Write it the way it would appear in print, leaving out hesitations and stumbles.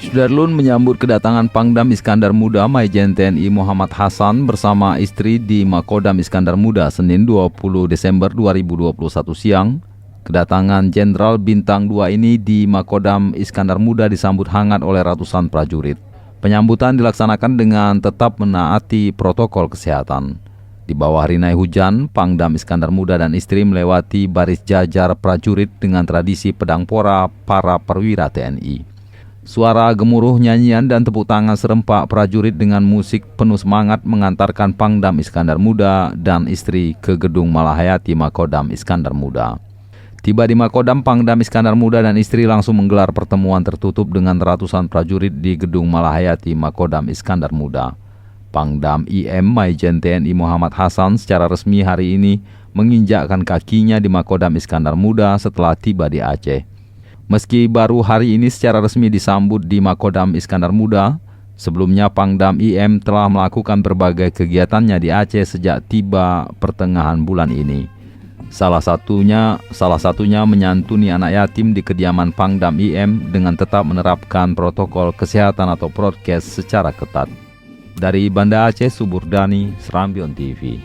Sudarlun menyambut kedatangan Pangdam Iskandar Muda Maijen TNI Muhammad Hasan bersama istri di Makodam Iskandar Muda Senin 20 Desember 2021 siang. Kedatangan Jenderal Bintang 2 ini di Makodam Iskandar Muda disambut hangat oleh ratusan prajurit. Penyambutan dilaksanakan dengan tetap menaati protokol kesehatan. Di bawah rinai hujan, Pangdam Iskandar Muda dan istri melewati baris jajar prajurit dengan tradisi pedang pora para perwira TNI. Suara gemuruh nyanyian dan tepuk tangan serempak prajurit dengan musik penuh semangat mengantarkan Pangdam Iskandar Muda dan istri ke gedung Malahayati Makodam Iskandar Muda. Tiba di Makodam, Pangdam Iskandar Muda dan istri langsung menggelar pertemuan tertutup dengan ratusan prajurit di gedung Malahayati Makodam Iskandar Muda. Pangdam IM Maijen TNI Muhammad Hasan secara resmi hari ini menginjakkan kakinya di Makodam Iskandar Muda setelah tiba di Aceh. Meski baru hari ini secara resmi disambut di Makodam Iskandar Muda, sebelumnya Pangdam IM telah melakukan berbagai kegiatannya di Aceh sejak tiba pertengahan bulan ini. Salah satunya menyantuni anak yatim di kediaman Pangdam IM dengan tetap menerapkan protokol kesehatan atau prokes secara ketat. Dari Banda Aceh, Suburdani, Serambion TV.